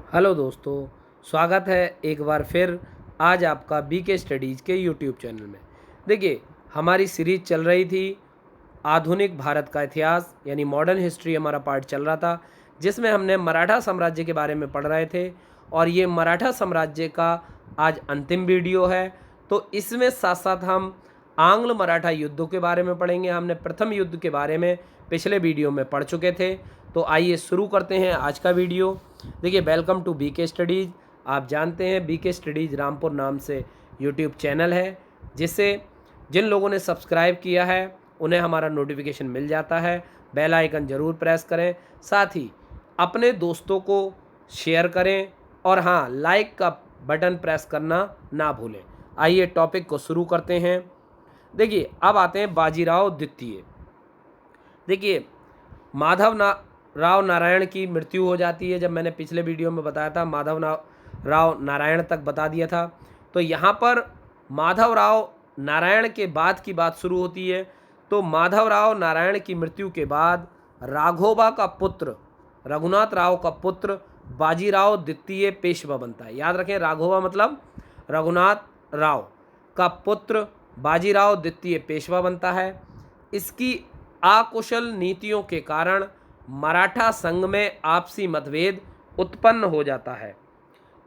Hello दोस्तों, स्वागत है एक बार फिर आज आपका बीके स्टडीज़ के यूट्यूब चैनल में। देखिए, हमारी सीरीज़ चल रही थी आधुनिक भारत का इतिहास यानी मॉडर्न हिस्ट्री हमारा पार्ट चल रहा था, जिसमें हमने मराठा साम्राज्य के बारे में पढ़ रहे थे और ये मराठा साम्राज्य का आज अंतिम वीडियो है। तो इसमें साथ साथ हम आंग्ल मराठा युद्धों के बारे में पढ़ेंगे। हमने प्रथम युद्ध के बारे में पिछले वीडियो में पढ़ चुके थे। तो आइए शुरू करते हैं आज का वीडियो। देखिए, वेलकम टू बीके स्टडीज़। आप जानते हैं बीके स्टडीज़ रामपुर नाम से यूट्यूब चैनल है, जिससे जिन लोगों ने सब्सक्राइब किया है उन्हें हमारा नोटिफिकेशन मिल जाता है। बेल आइकन ज़रूर प्रेस करें, साथ ही अपने दोस्तों को शेयर करें और हाँ, लाइक का बटन प्रेस करना ना भूलें। आइए टॉपिक को शुरू करते हैं। देखिए, अब आते हैं बाजीराव द्वितीय। देखिए, राव नारायण की मृत्यु हो जाती है। जब मैंने पिछले वीडियो में बताया था राव नारायण तक बता दिया था, तो यहाँ पर माधवराव नारायण के बाद की बात शुरू होती है। तो माधवराव नारायण की मृत्यु के बाद राघोबा का पुत्र, रघुनाथ राव का पुत्र बाजीराव द्वितीय पेशवा बनता है। याद रखें, राघोबा मतलब रघुनाथ राव का पुत्र बाजीराव द्वितीय पेशवा बनता है। इसकी अकुशल नीतियों के कारण मराठा संघ में आपसी मतभेद उत्पन्न हो जाता है।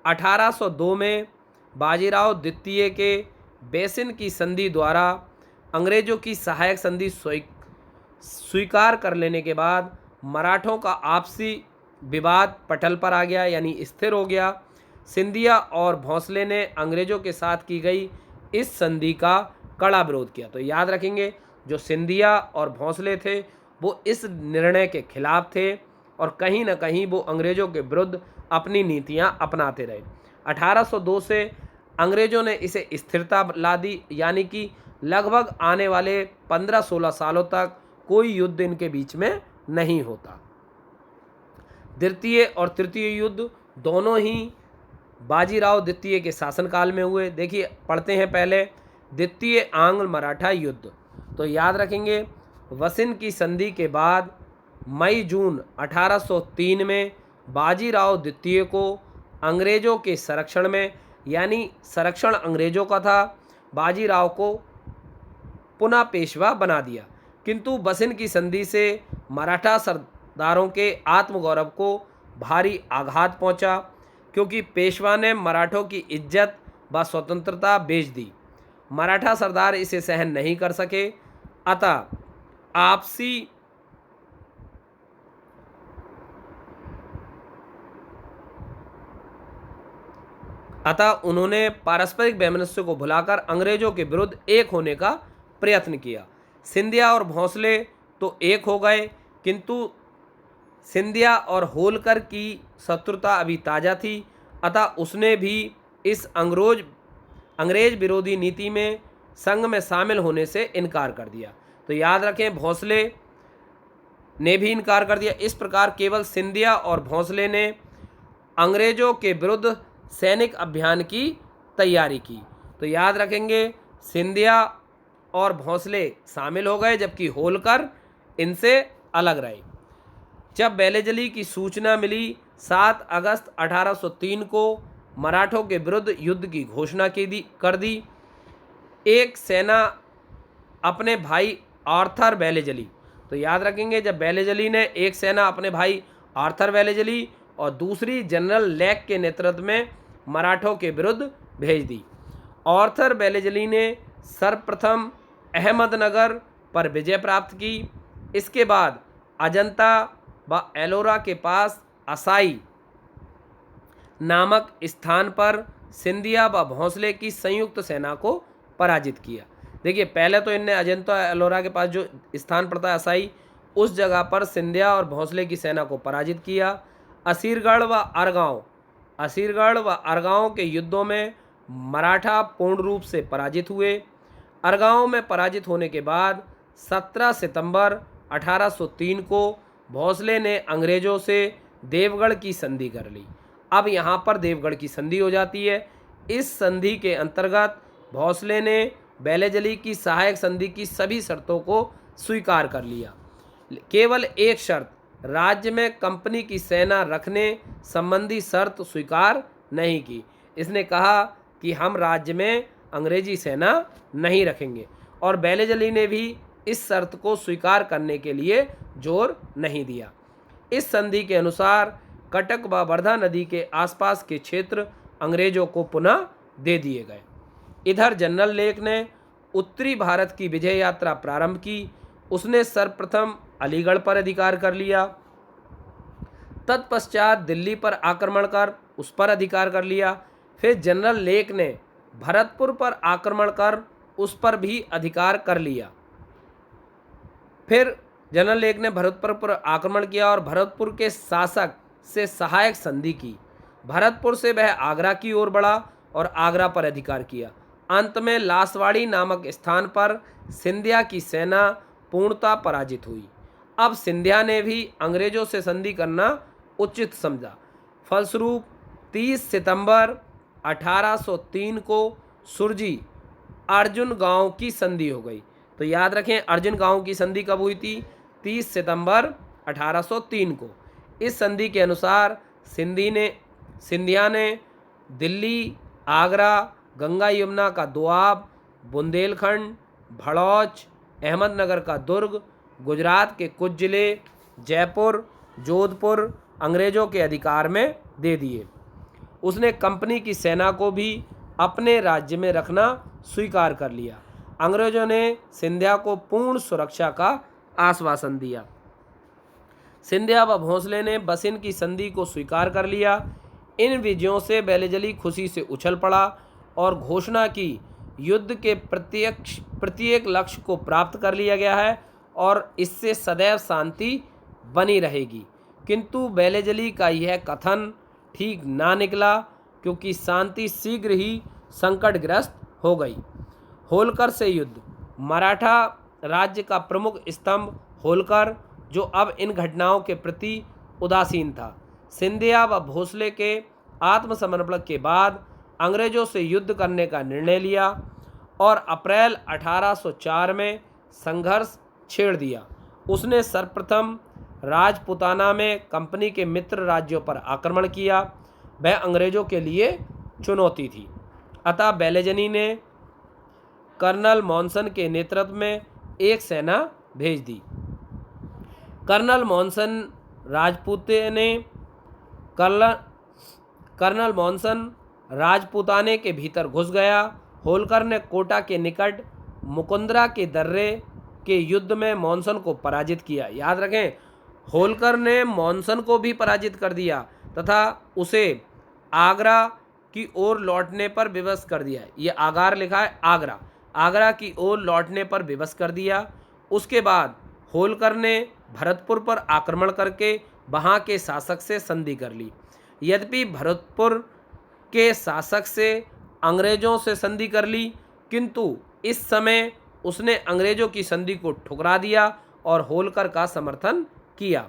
1802 में बाजीराव द्वितीय के बेसिन की संधि द्वारा अंग्रेजों की सहायक संधि स्वीकार कर लेने के बाद मराठों का आपसी विवाद पटल पर आ गया, यानी स्थिर हो गया। सिंधिया और भोंसले ने अंग्रेजों के साथ की गई इस संधि का कड़ा विरोध किया। तो याद रखेंगे, जो सिंधिया और भोंसले थे वो इस निर्णय के खिलाफ थे और कहीं ना कहीं वो अंग्रेजों के विरुद्ध अपनी नीतियां अपनाते रहे। 1802 से अंग्रेजों ने इसे स्थिरता ला दी, यानी कि लगभग आने वाले 15-16 सालों तक कोई युद्ध इनके बीच में नहीं होता। द्वितीय और तृतीय युद्ध दोनों ही बाजीराव द्वितीय के शासनकाल में हुए। देखिए, पढ़ते हैं पहले द्वितीय आंग्ल मराठा युद्ध। तो याद रखेंगे, वसिन की संधि के बाद मई जून 1803 में बाजीराव द्वितीय को अंग्रेजों के संरक्षण में, यानी संरक्षण अंग्रेजों का था, बाजीराव को पुनः पेशवा बना दिया। किंतु वसिन की संधि से मराठा सरदारों के आत्मगौरव को भारी आघात पहुंचा, क्योंकि पेशवा ने मराठों की इज्जत व स्वतंत्रता बेच दी। मराठा सरदार इसे सहन नहीं कर सके, अतः उन्होंने पारस्परिक वैमनस्य को भुलाकर अंग्रेजों के विरुद्ध एक होने का प्रयत्न किया। सिंधिया और भोंसले तो एक हो गए, किंतु सिंधिया और होलकर की शत्रुता अभी ताज़ा थी, अतः उसने भी इस अंग्रेज विरोधी नीति में संघ में शामिल होने से इनकार कर दिया। तो याद रखें, भोंसले ने भी इनकार कर दिया। इस प्रकार केवल सिंधिया और भोंसले ने अंग्रेजों के विरुद्ध सैनिक अभियान की तैयारी की। तो याद रखेंगे, सिंधिया और भोंसले शामिल हो गए, जबकि होलकर इनसे अलग रहे। जब बेलेजली की सूचना मिली, 7 अगस्त 1803 को मराठों के विरुद्ध युद्ध की घोषणा कर दी। एक सेना अपने भाई आर्थर बेलेजली, तो याद रखेंगे, जब बेलेजली ने एक सेना अपने भाई आर्थर बेलेजली और दूसरी जनरल लेक के नेतृत्व में मराठों के विरुद्ध भेज दी। आर्थर बेलेजली ने सर्वप्रथम अहमदनगर पर विजय प्राप्त की। इसके बाद अजंता व एलोरा के पास असाई नामक स्थान पर सिंधिया व भोंसले की संयुक्त सेना को पराजित किया। देखिए, पहले तो इनने अजंता एलोरा के पास जो स्थान पड़ता है असाई, उस जगह पर सिंधिया और भोंसले की सेना को पराजित किया। असीरगढ़ व अरगांव के युद्धों में मराठा पूर्ण रूप से पराजित हुए। अरगांव में पराजित होने के बाद 17 सितंबर 1803 को भोंसले ने अंग्रेजों से देवगढ़ की संधि कर ली। अब यहाँ पर देवगढ़ की संधि हो जाती है। इस संधि के अंतर्गत भोंसले ने बेलेजली की सहायक संधि की सभी शर्तों को स्वीकार कर लिया। केवल एक शर्त, राज्य में कंपनी की सेना रखने संबंधी शर्त स्वीकार नहीं की। इसने कहा कि हम राज्य में अंग्रेजी सेना नहीं रखेंगे, और वेलेज़ली ने भी इस शर्त को स्वीकार करने के लिए जोर नहीं दिया। इस संधि के अनुसार कटक व वर्धा नदी के आसपास के क्षेत्र अंग्रेजों को पुनः दे दिए गए। इधर जनरल लेक ने उत्तरी भारत की विजय यात्रा प्रारंभ की। उसने सर्वप्रथम अलीगढ़ पर अधिकार कर लिया, तत्पश्चात दिल्ली पर आक्रमण कर उस पर अधिकार कर लिया। फिर जनरल लेक ने भरतपुर पर आक्रमण कर उस पर भी अधिकार कर लिया। फिर जनरल लेक ने भरतपुर पर आक्रमण किया और भरतपुर के शासक से सहायक संधि की। भरतपुर से वह आगरा की ओर बढ़ा और आगरा पर अधिकार किया। अंत में लासवाड़ी नामक स्थान पर सिंधिया की सेना पूर्णतः पराजित हुई। अब सिंधिया ने भी अंग्रेजों से संधि करना उचित समझा। फलस्वरूप 30 सितंबर 1803 को सुरजी अर्जुन गांव की संधि हो गई। तो याद रखें, अर्जुन गांव की संधि कब हुई थी? 30 सितंबर 1803 को। इस संधि के अनुसार सिंधिया ने दिल्ली, आगरा, गंगा यमुना का दोआब, बुंदेलखंड, भड़ौच, अहमदनगर का दुर्ग, गुजरात के कुछ जिले, जयपुर, जोधपुर अंग्रेजों के अधिकार में दे दिए। उसने कंपनी की सेना को भी अपने राज्य में रखना स्वीकार कर लिया। अंग्रेजों ने सिंधिया को पूर्ण सुरक्षा का आश्वासन दिया। सिंधिया व भोंसले ने बसिन की संधि को स्वीकार कर लिया। इन विजयों से वेलेज़ली खुशी से उछल पड़ा और घोषणा की युद्ध के प्रत्येक लक्ष्य को प्राप्त कर लिया गया है और इससे सदैव शांति बनी रहेगी। किंतु वेलेज़ली का यह कथन ठीक ना निकला, क्योंकि शांति शीघ्र ही संकटग्रस्त हो गई। होलकर से युद्ध। मराठा राज्य का प्रमुख स्तंभ होलकर, जो अब इन घटनाओं के प्रति उदासीन था, सिंधिया व भोसले के आत्मसमर्पण के बाद अंग्रेजों से युद्ध करने का निर्णय लिया और अप्रैल 1804 में संघर्ष छेड़ दिया। उसने सर्वप्रथम राजपुताना में कंपनी के मित्र राज्यों पर आक्रमण किया। वह अंग्रेजों के लिए चुनौती थी। अतः वेलेज़ली ने कर्नल मॉनसन के नेतृत्व में एक सेना भेज दी। कर्नल मॉनसन राजपूताने के भीतर घुस गया। होलकर ने कोटा के निकट मुकुंदरा के दर्रे के युद्ध में मॉनसन को पराजित किया। याद रखें, होलकर ने मॉनसन को भी पराजित कर दिया तथा उसे आगरा की ओर लौटने पर विवश कर दिया। ये आगार लिखा है, आगरा की ओर लौटने पर विवश कर दिया। उसके बाद होलकर ने भरतपुर पर आक्रमण करके वहाँ के शासक से संधि कर ली। यद्यपि भरतपुर के शासक से अंग्रेजों से संधि कर ली, किंतु इस समय उसने अंग्रेजों की संधि को ठुकरा दिया और होलकर का समर्थन किया।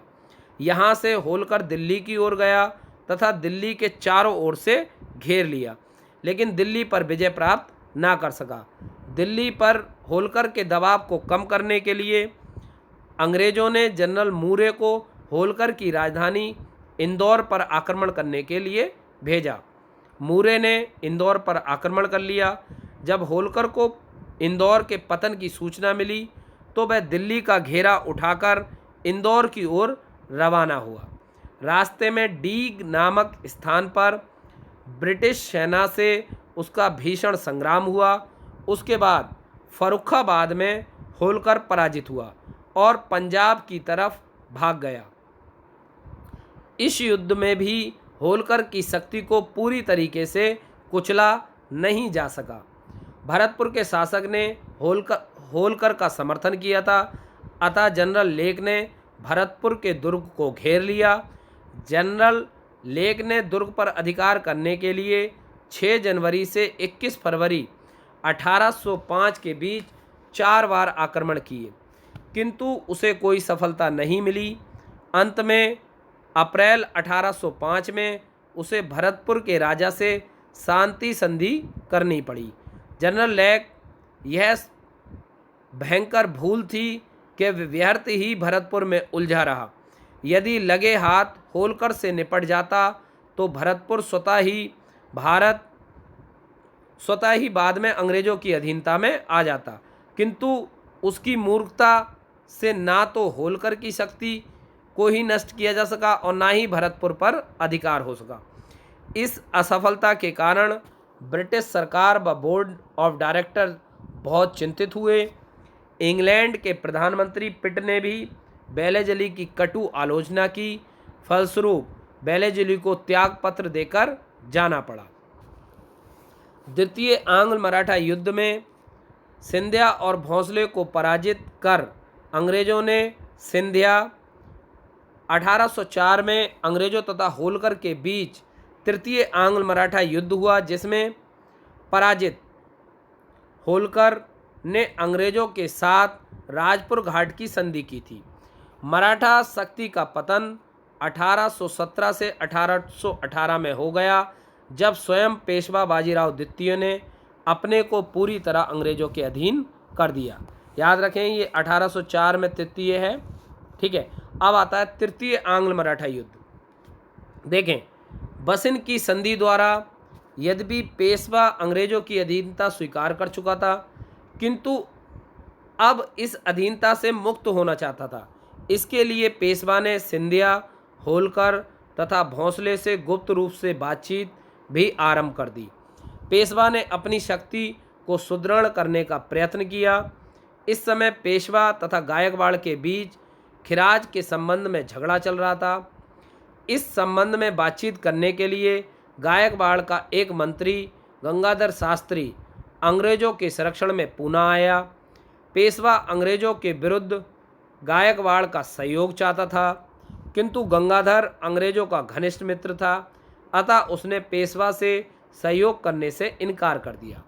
यहाँ से होलकर दिल्ली की ओर गया तथा दिल्ली के चारों ओर से घेर लिया, लेकिन दिल्ली पर विजय प्राप्त ना कर सका। दिल्ली पर होलकर के दबाव को कम करने के लिए अंग्रेजों ने जनरल मूरे को होलकर की राजधानी इंदौर पर आक्रमण करने के लिए भेजा। मूरे ने इंदौर पर आक्रमण कर लिया। जब होलकर को इंदौर के पतन की सूचना मिली तो वह दिल्ली का घेरा उठाकर इंदौर की ओर रवाना हुआ। रास्ते में डीग नामक स्थान पर ब्रिटिश सेना से उसका भीषण संग्राम हुआ। उसके बाद फर्रुखाबाद में होलकर पराजित हुआ और पंजाब की तरफ भाग गया। इस युद्ध में भी होलकर की शक्ति को पूरी तरीके से कुचला नहीं जा सका। भरतपुर के शासक ने होलकर का समर्थन किया था, अतः जनरल लेक ने भरतपुर के दुर्ग को घेर लिया। जनरल लेक ने दुर्ग पर अधिकार करने के लिए 6 जनवरी से 21 फरवरी 1805 के बीच 4 बार आक्रमण किए, किंतु उसे कोई सफलता नहीं मिली। अंत में अप्रैल 1805 में उसे भरतपुर के राजा से शांति संधि करनी पड़ी। जनरल लेक यह भयंकर भूल थी कि व्यर्थ ही भरतपुर में उलझा रहा। यदि लगे हाथ होलकर से निपट जाता तो भरतपुर स्वतः ही बाद में अंग्रेजों की अधीनता में आ जाता, किंतु उसकी मूर्खता से ना तो होलकर की शक्ति को ही नष्ट किया जा सका और ना ही भरतपुर पर अधिकार हो सका। इस असफलता के कारण ब्रिटिश सरकार व बोर्ड ऑफ डायरेक्टर बहुत चिंतित हुए। इंग्लैंड के प्रधानमंत्री पिट ने भी वेलेस्ली की कटु आलोचना की। फलस्वरूप वेलेस्ली को त्याग पत्र देकर जाना पड़ा। द्वितीय आंग्ल मराठा युद्ध में सिंधिया और भोंसले को पराजित कर अंग्रेजों ने सिंधिया 1804 में अंग्रेजों तथा होलकर के बीच तृतीय आंग्ल मराठा युद्ध हुआ, जिसमें पराजित होलकर ने अंग्रेजों के साथ राजपुर घाट की संधि की थी। मराठा शक्ति का पतन 1817 से 1818 में हो गया, जब स्वयं पेशवा बाजीराव द्वितीय ने अपने को पूरी तरह अंग्रेजों के अधीन कर दिया। याद रखें, ये 1804 में तृतीय है, ठीक है। अब आता है तृतीय आंग्ल मराठा युद्ध। देखें, बसिन की संधि द्वारा यद्यपि पेशवा अंग्रेजों की अधीनता स्वीकार कर चुका था, किंतु अब इस अधीनता से मुक्त होना चाहता था। इसके लिए पेशवा ने सिंधिया, होलकर तथा भोंसले से गुप्त रूप से बातचीत भी आरंभ कर दी। पेशवा ने अपनी शक्ति को सुदृढ़ करने का प्रयत्न किया। इस समय पेशवा तथा गायकवाड़ के बीच खिराज के संबंध में झगड़ा चल रहा था। इस संबंध में बातचीत करने के लिए गायकवाड़ का एक मंत्री गंगाधर शास्त्री अंग्रेजों के संरक्षण में पूना आया। पेशवा अंग्रेजों के विरुद्ध गायकवाड़ का सहयोग चाहता था, किंतु गंगाधर अंग्रेजों का घनिष्ठ मित्र था, अतः उसने पेशवा से सहयोग करने से इनकार कर दिया।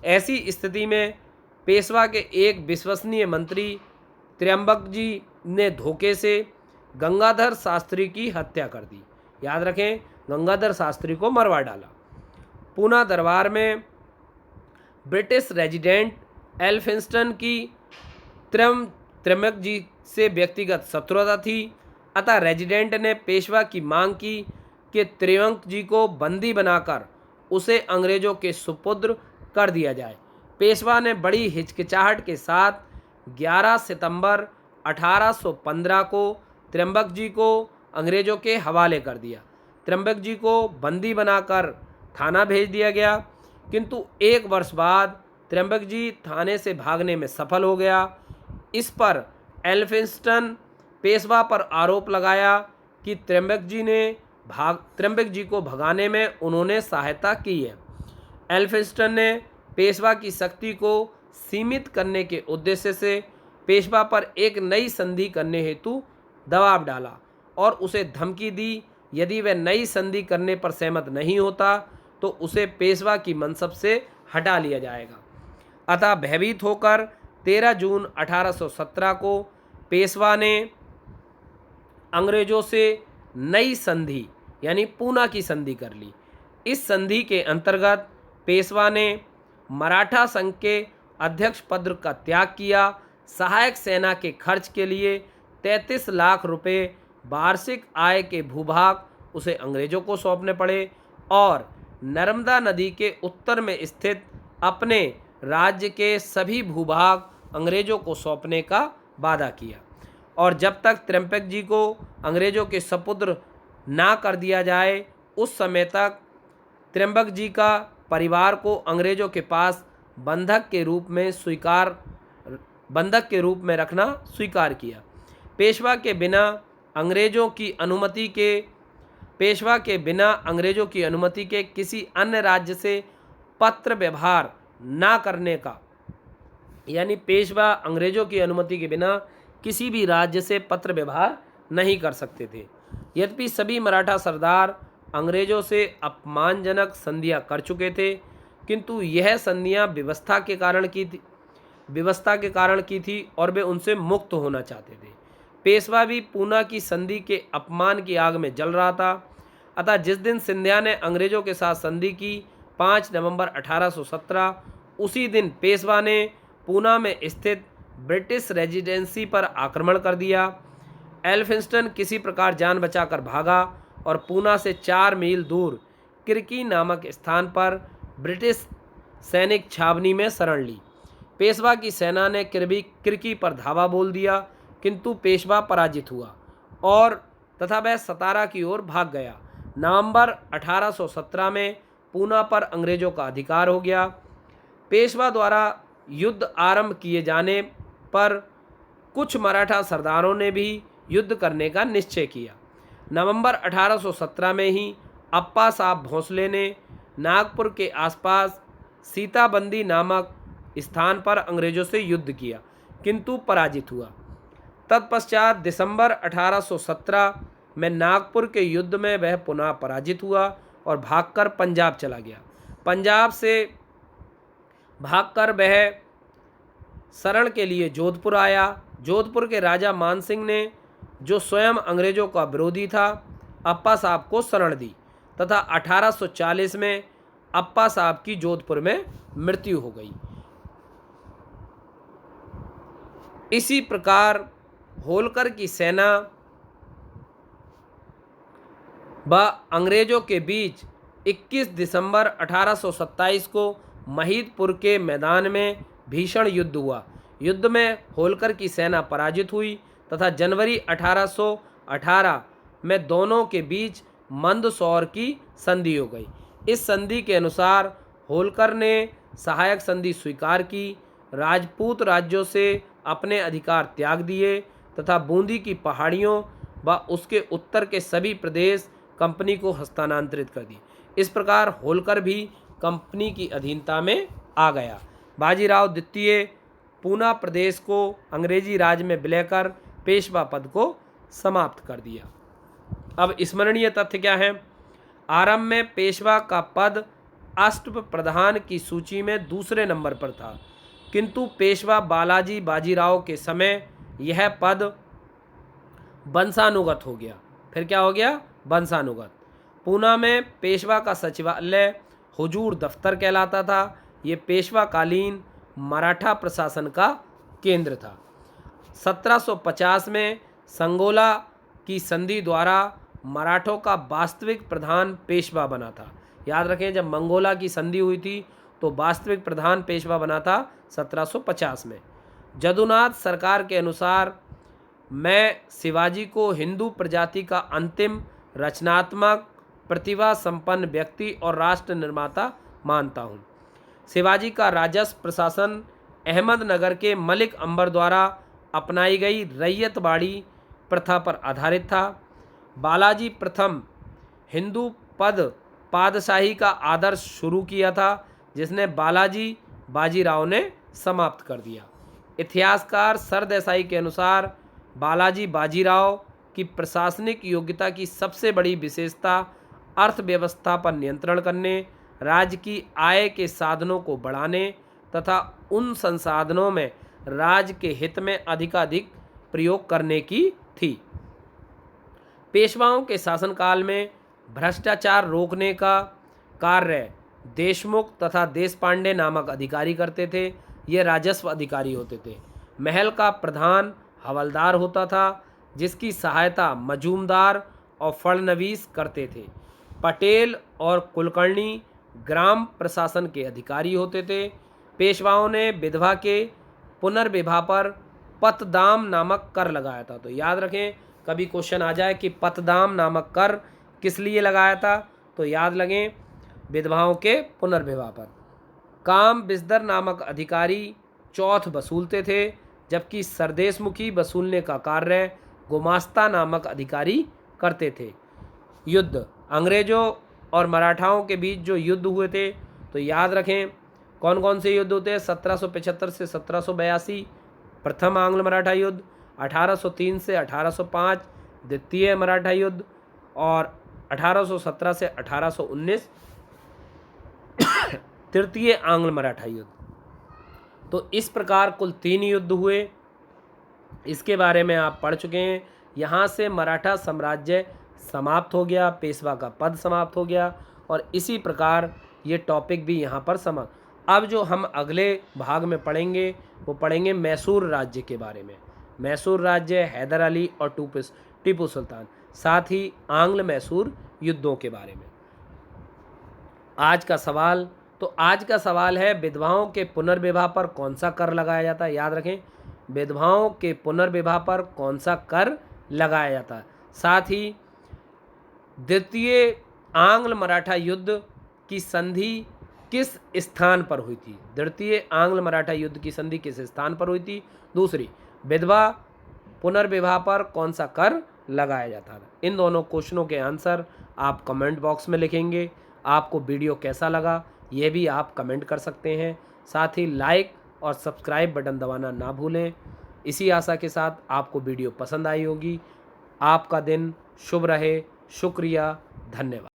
ऐसी स्थिति में पेशवा के एक विश्वसनीय मंत्री त्र्यंबक जी ने धोखे से गंगाधर शास्त्री की हत्या कर दी। याद रखें, गंगाधर शास्त्री को मरवा डाला। पूना दरबार में ब्रिटिश रेजिडेंट एल्फिंस्टन की त्र्यंबक जी से व्यक्तिगत शत्रुता थी, अतः रेजिडेंट ने पेशवा की मांग की कि त्र्यंबक जी को बंदी बनाकर उसे अंग्रेजों के सुपुर्द कर दिया जाए। पेशवा ने बड़ी हिचकिचाहट के साथ 11 सितंबर 1815 को त्र्यंबक जी को अंग्रेजों के हवाले कर दिया। त्र्यंबक जी को बंदी बनाकर थाना भेज दिया गया, किंतु एक वर्ष बाद त्र्यंबक जी थाने से भागने में सफल हो गया। इस पर एल्फिंस्टन पेशवा पर आरोप लगाया कि त्र्यंबक जी को भगाने में उन्होंने सहायता की है। एल्फिंस्टन ने पेशवा की शक्ति को सीमित करने के उद्देश्य से पेशवा पर एक नई संधि करने हेतु दबाव डाला और उसे धमकी दी, यदि वह नई संधि करने पर सहमत नहीं होता तो उसे पेशवा की मनसब से हटा लिया जाएगा। अतः भयभीत होकर 13 जून 1817 को पेशवा ने अंग्रेजों से नई संधि यानी पूना की संधि कर ली। इस संधि के अंतर्गत पेशवा ने मराठा संघ के अध्यक्ष पद का त्याग किया। सहायक सेना के खर्च के लिए 33 लाख रुपए वार्षिक आय के भूभाग उसे अंग्रेजों को सौंपने पड़े और नर्मदा नदी के उत्तर में स्थित अपने राज्य के सभी भूभाग अंग्रेजों को सौंपने का वादा किया। और जब तक त्र्यंबक जी को अंग्रेजों के सुपुर्द ना कर दिया जाए, उस समय तक त्र्यंबक जी का परिवार को अंग्रेजों के पास बंधक के रूप में रखना स्वीकार किया। पेशवा के बिना अंग्रेजों की अनुमति के किसी अन्य राज्य से पत्र व्यवहार ना करने का, यानी पेशवा अंग्रेजों की अनुमति के बिना किसी भी राज्य से पत्र व्यवहार नहीं कर सकते थे। यद्यपि सभी मराठा सरदार अंग्रेजों से अपमानजनक संधियां कर चुके थे, किंतु यह संधियां व्यवस्था के कारण की थी और वे उनसे मुक्त होना चाहते थे। पेशवा भी पूना की संधि के अपमान की आग में जल रहा था। अतः जिस दिन सिंधिया ने अंग्रेजों के साथ संधि की 5 नवंबर 1817, उसी दिन पेशवा ने पूना में स्थित ब्रिटिश रेजिडेंसी पर आक्रमण कर दिया। एल्फिंस्टन किसी प्रकार जान बचाकर भागा और पूना से 4 मील दूर किर्की नामक स्थान पर ब्रिटिश सैनिक छावनी में शरण ली। पेशवा की सेना ने किर्की पर धावा बोल दिया, किंतु पेशवा पराजित हुआ और तथा वह सतारा की ओर भाग गया। नवंबर 1817 में पूना पर अंग्रेजों का अधिकार हो गया। पेशवा द्वारा युद्ध आरंभ किए जाने पर कुछ मराठा सरदारों ने भी युद्ध करने का निश्चय किया। नवंबर 1817 में ही अप्पा साहब भोंसले ने नागपुर के आसपास सीताबंदी नामक स्थान पर अंग्रेजों से युद्ध किया, किंतु पराजित हुआ। तत्पश्चात दिसंबर 1817 में नागपुर के युद्ध में वह पुनः पराजित हुआ और भागकर पंजाब चला गया। पंजाब से भागकर वह शरण के लिए जोधपुर आया। जोधपुर के राजा मान सिंह ने, जो स्वयं अंग्रेजों का विरोधी था, अप्पा साहब को शरण दी तथा 1840 में अप्पा साहब की जोधपुर में मृत्यु हो गई। इसी प्रकार होलकर की सेना व अंग्रेजों के बीच 21 दिसंबर 1827 को महीदपुर के मैदान में भीषण युद्ध हुआ। युद्ध में होलकर की सेना पराजित हुई तथा जनवरी 1818 में दोनों के बीच मंदसौर की संधि हो गई। इस संधि के अनुसार होलकर ने सहायक संधि स्वीकार की, राजपूत राज्यों से अपने अधिकार त्याग दिए तथा बूंदी की पहाड़ियों व उसके उत्तर के सभी प्रदेश कंपनी को हस्तांतरित कर दिए। इस प्रकार होलकर भी कंपनी की अधीनता में आ गया। बाजीराव द्वितीय पूना प्रदेश को अंग्रेजी राज में विलय कर पेशवा पद को समाप्त कर दिया। अब स्मरणीय तथ्य क्या है? आरंभ में पेशवा का पद अष्ट प्रधान की सूची में दूसरे नंबर पर था, किंतु पेशवा बालाजी बाजीराव के समय यह पद वंशानुगत हो गया। फिर क्या हो गया? वंशानुगत। पूना में पेशवा का सचिवालय हुजूर दफ्तर कहलाता था। ये पेशवाकालीन मराठा प्रशासन का केंद्र था। 1750 में संगोला की संधि द्वारा मराठों का वास्तविक प्रधान पेशवा बना था। याद रखें, जब मंगोला की संधि हुई थी तो वास्तविक प्रधान पेशवा बना था 1750 में। जदुनाथ सरकार के अनुसार मैं शिवाजी को हिंदू प्रजाति का अंतिम रचनात्मक प्रतिभा संपन्न व्यक्ति और राष्ट्र निर्माता मानता हूँ। शिवाजी का राजस्व प्रशासन अहमदनगर के मलिक अंबर द्वारा अपनाई गई रैयतवाड़ी प्रथा पर आधारित था। बालाजी प्रथम हिंदू पादशाही का आदर्श शुरू किया था, जिसने बालाजी बाजीराव ने समाप्त कर दिया। इतिहासकार सरदेसाई के अनुसार बालाजी बाजीराव की प्रशासनिक योग्यता की सबसे बड़ी विशेषता अर्थव्यवस्था पर नियंत्रण करने, राज्य की आय के साधनों को बढ़ाने तथा उन संसाधनों में राज्य के हित में अधिकाधिक प्रयोग करने की थी। पेशवाओं के शासनकाल में भ्रष्टाचार रोकने का कार्य देशमुख तथा देशपांडे नामक अधिकारी करते थे। ये राजस्व अधिकारी होते थे। महल का प्रधान हवलदार होता था, जिसकी सहायता मजूमदार और फड़नवीस करते थे। पटेल और कुलकर्णी ग्राम प्रशासन के अधिकारी होते थे। पेशवाओं ने विधवा के पुनर्विवाह पर पतदाम नामक कर लगाया था। तो याद रखें, कभी क्वेश्चन आ जाए कि पतदाम नामक कर किस लिए लगाया था, तो याद लगें विधवाओं के पुनर्विवाह पर। काम बिस्दर नामक अधिकारी चौथ वसूलते थे, जबकि सरदेशमुखी वसूलने का कार्य गुमास्ता नामक अधिकारी करते थे। युद्ध, अंग्रेजों और मराठाओं के बीच जो युद्ध हुए थे, तो याद रखें कौन कौन से युद्ध होते हैं। 1775 से 1782 प्रथम आंग्ल मराठा युद्ध, 1803 से 1805 द्वितीय मराठा युद्ध और 1817 से 1819 तृतीय आंग्ल मराठा युद्ध। तो इस प्रकार कुल 3 युद्ध हुए। इसके बारे में आप पढ़ चुके हैं। यहाँ से मराठा साम्राज्य समाप्त हो गया, पेशवा का पद समाप्त हो गया और इसी प्रकार ये टॉपिक भी यहाँ पर समाप्त। अब जो हम अगले भाग में पढ़ेंगे वो पढ़ेंगे मैसूर राज्य के बारे में। मैसूर राज्य, हैदर अली और टीपू सुल्तान, साथ ही आंग्ल मैसूर युद्धों के बारे में। आज का सवाल, तो आज का सवाल है विधवाओं के पुनर्विवाह पर कौन सा कर लगाया जाता है। याद रखें, विधवाओं के पुनर्विवाह पर कौन सा कर लगाया जाता है। साथ ही द्वितीय आंग्ल मराठा युद्ध की संधि किस स्थान पर हुई थी। द्वितीय आंग्ल मराठा युद्ध की संधि किस स्थान पर हुई थी। दूसरी, विधवा पुनर्विवाह पर कौन सा कर लगाया जाता था। इन दोनों क्वेश्चनों के आंसर आप कमेंट बॉक्स में लिखेंगे। आपको वीडियो कैसा लगा ये भी आप कमेंट कर सकते हैं। साथ ही लाइक और सब्सक्राइब बटन दबाना ना भूलें। इसी आशा के साथ आपको वीडियो पसंद आई होगी। आपका दिन शुभ रहे। शुक्रिया, धन्यवाद।